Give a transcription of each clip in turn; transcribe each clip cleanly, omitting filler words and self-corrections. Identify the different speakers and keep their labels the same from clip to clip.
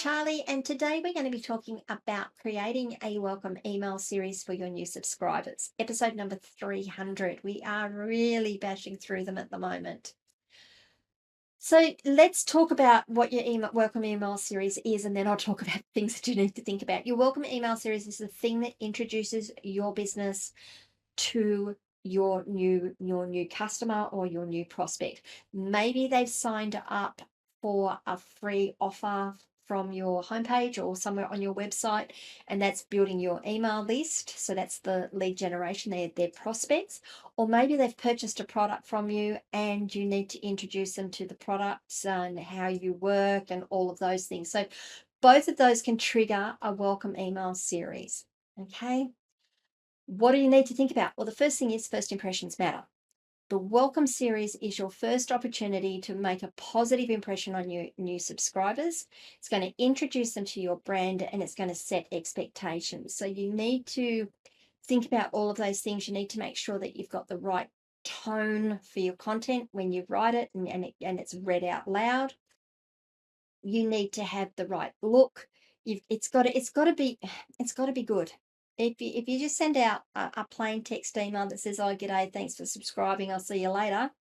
Speaker 1: Charlie, and today we're going to be talking about creating a welcome email series for your new subscribers. Episode number 300. We are really bashing through them at the moment. So let's talk about what your welcome email series is, and then I'll talk about things that you need to think about. Your welcome email series is the thing that introduces your business to your new customer or your new prospect. Maybe they've signed up for a free offer from your homepage or somewhere on your website, and that's building your email list. So that's the lead generation, their prospects. Or maybe they've purchased a product from you and you need to introduce them to the products and how you work and all of those things. So both of those can trigger a welcome email series. Okay. What do you need to think about? Well, the first thing is first impressions matter. The welcome series is your first opportunity to make a positive impression on your new subscribers. It's going to introduce them to your brand and it's going to set expectations. So you need to think about all of those things. You need to make sure that you've got the right tone for your content when you write it and it's read out loud. You need to have the right look. It's got to be good. If you just send out a plain text email that says, "Oh, g'day, thanks for subscribing, I'll see you later,"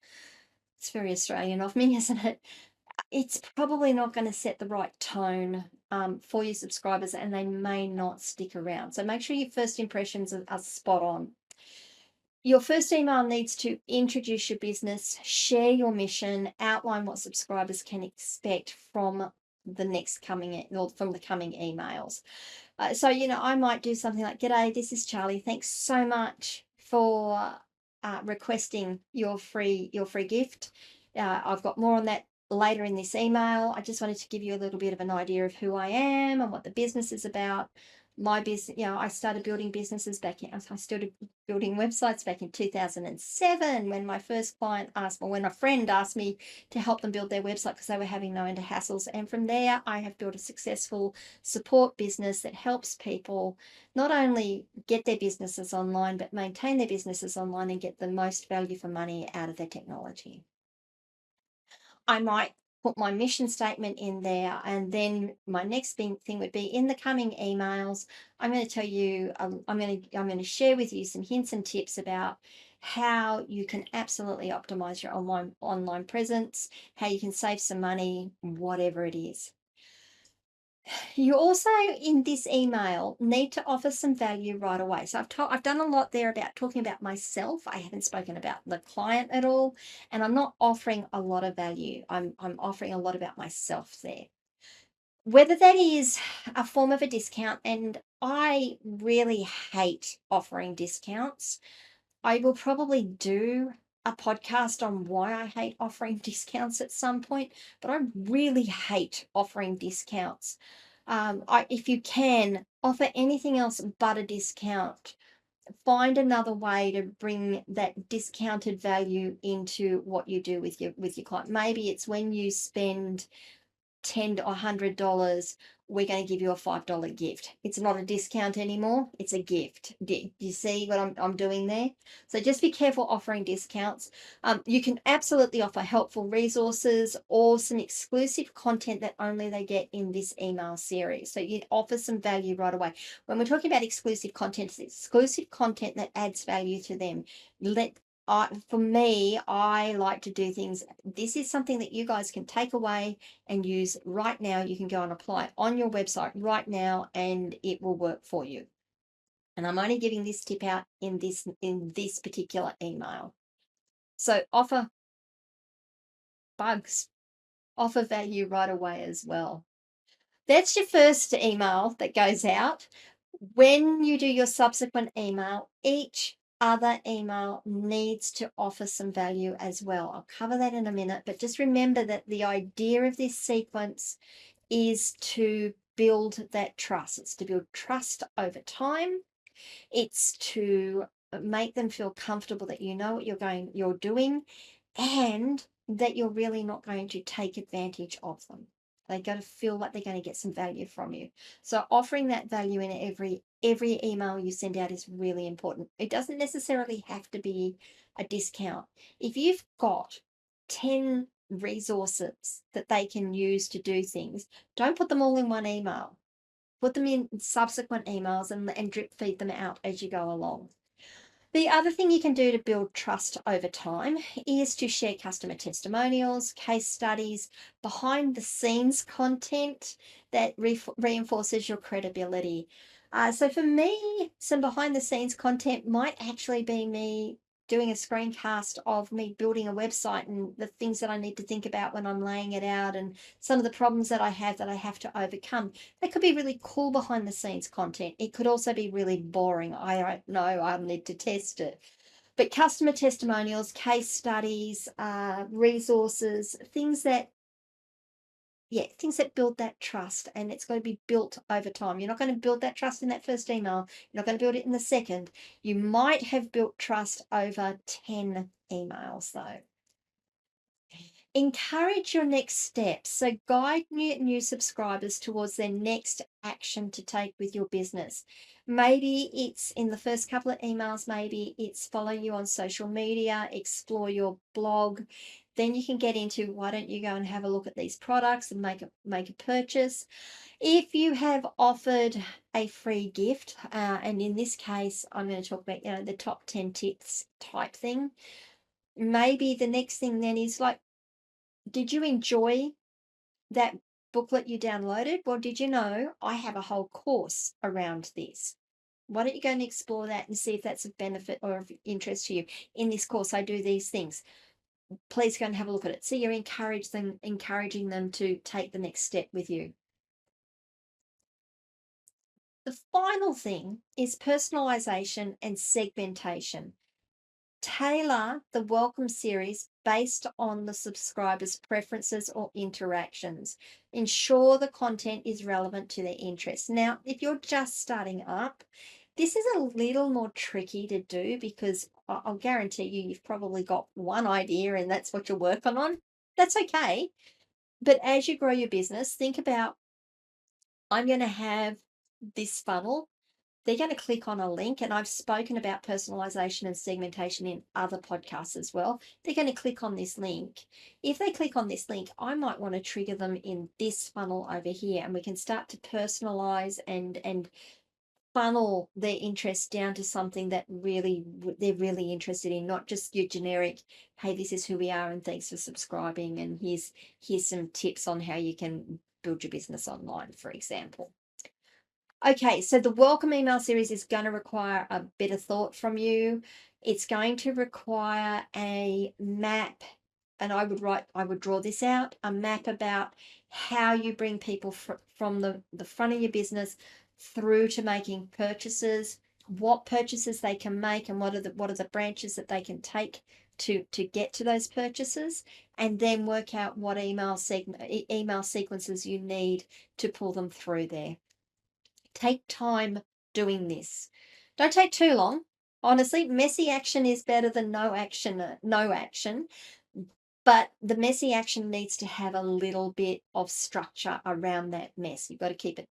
Speaker 1: it's very Australian of me, isn't it? It's probably not going to set the right tone for your subscribers, and they may not stick around. So make sure your first impressions are spot on. Your first email needs to introduce your business, share your mission, outline what subscribers can expect from the next coming or from the coming emails. So, I might do something like, "G'day, this is Charlie. Thanks so much for requesting your free gift. I've got more on that later in this email. I just wanted to give you a little bit of an idea of who I am and what the business is about. My business, I started building businesses I started building websites back in 2007 when my first client asked, or when a friend asked me to help them build their website because they were having no end of hassles. And from there, I have built a successful support business that helps people not only get their businesses online, but maintain their businesses online and get the most value for money out of their technology." I might put my mission statement in there, and then my next thing would be in the coming emails. I'm going to tell you, I'm going to share with you some hints and tips about how you can absolutely optimize your online presence, how you can save some money, whatever it is. You also, in this email, need to offer some value right away. So I've done a lot there about talking about myself. I haven't spoken about the client at all, and I'm not offering a lot of value. I'm offering a lot about myself there. Whether that is a form of a discount, and I really hate offering discounts. I will probably do a podcast on why I hate offering discounts at some point, but I really hate offering discounts. If you can offer anything else but a discount, find another way to bring that discounted value into what you do with your client. Maybe it's when you spend $10 or $100, we're going to give you a $5 gift. It's not a discount anymore. It's a gift. Do you see what I'm doing there? So just be careful offering discounts. You can absolutely offer helpful resources or some exclusive content that only they get in this email series. So you offer some value right away. When we're talking about exclusive content, it's exclusive content that adds value to them. For me, I like to do things. This is something that you guys can take away and use right now. You can go and apply it on your website right now, and it will work for you. And I'm only giving this tip out in this particular email. So offer bugs, offer value right away as well. That's your first email that goes out. When you do your subsequent email, each other email needs to offer some value as well. I'll cover that in a minute, but just remember that the idea of this sequence is to build that trust. It's to build trust over time. It's to make them feel comfortable that you know what you're doing, and that you're really not going to take advantage of them. They got to feel like they're going to get some value from you. So offering that value in every email you send out is really important. It doesn't necessarily have to be a discount. If you've got 10 resources that they can use to do things, don't put them all in one email. Put them in subsequent emails and drip feed them out as you go along. The other thing you can do to build trust over time is to share customer testimonials, case studies, behind the scenes content that reinforces your credibility. So for me, some behind the scenes content might actually be me doing a screencast of me building a website and the things that I need to think about when I'm laying it out and some of the problems that I have to overcome. That could be really cool behind the scenes content. It could also be really boring. I don't know. I'll need to test it. But customer testimonials, case studies, resources, things that build that trust, and it's got to be built over time. You're not going to build that trust in that first email. You're not going to build it in the second. You might have built trust over 10 emails though. Encourage your next steps. So guide new subscribers towards their next action to take with your business. Maybe it's in the first couple of emails, maybe it's follow you on social media, explore your blog. Then you can get into why don't you go and have a look at these products and make a purchase. If you have offered a free gift, and in this case, I'm going to talk about the top 10 tips type thing. Maybe the next thing then is like, did you enjoy that booklet you downloaded? Well, did you know I have a whole course around this? Why don't you go and explore that and see if that's of benefit or of interest to you? In this course, I do these things. Please go and have a look at it. So you're encouraging them to take the next step with you. The final thing is personalization and segmentation. Tailor the welcome series based on the subscriber's preferences or interactions. Ensure the content is relevant to their interests. Now, if you're just starting up, this is a little more tricky to do because I'll guarantee you've probably got one idea and that's what you're working on. That's okay. But as you grow your business, think about, I'm going to have this funnel. They're going to click on a link, and I've spoken about personalization and segmentation in other podcasts as well. They're going to click on this link. If they click on this link, I might want to trigger them in this funnel over here, and we can start to personalize and funnel their interest down to something that they're really interested in, not just your generic, hey, this is who we are and thanks for subscribing, and here's some tips on how you can build your business online, for example. Okay, so the welcome email series is going to require a bit of thought from you. It's going to require a map, and I would draw this out, a map about how you bring people from the front of your business through to making purchases, what purchases they can make, and what are the branches that they can take to get to those purchases, and then work out what email sequences you need to pull them through there. Take time doing this. Don't take too long. Honestly, messy action is better than no action, but the messy action needs to have a little bit of structure around that mess. You've got to keep it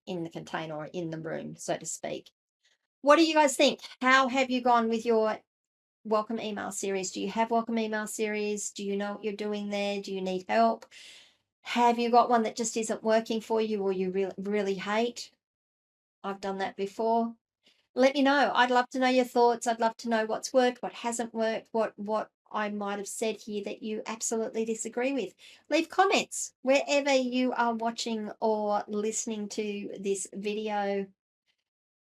Speaker 1: in the container or in the room, so to speak. What do you guys think? How have you gone with your welcome email series? Do you have welcome email series? Do you know what you're doing there? Do you need help? Have you got one that just isn't working for you or you really hate? I've done that before. Let me know. I'd love to know your thoughts. I'd love to know what's worked, what hasn't worked, what I might have said here that you absolutely disagree with. Leave comments wherever you are watching or listening to this video.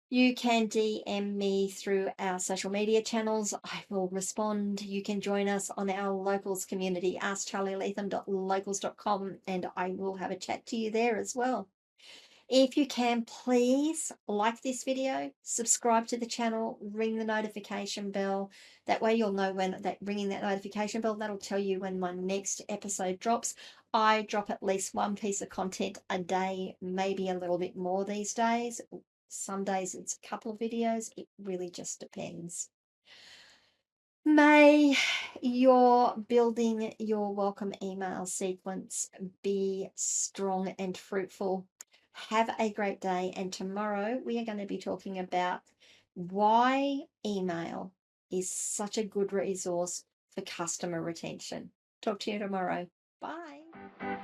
Speaker 1: You can DM me through our social media channels. I will respond. You can join us on our locals community, askcharlyleetham.locals.com, and I will have a chat to you there as well. If you can, please like this video, subscribe to the channel, ring the notification bell. That way you'll know when ringing that notification bell, that'll tell you when my next episode drops. I drop at least one piece of content a day, maybe a little bit more these days. Some days it's a couple of videos. It really just depends. May your building your welcome email sequence be strong and fruitful. Have a great day. And tomorrow we are going to be talking about why email is such a good resource for customer retention. Talk to you tomorrow. Bye.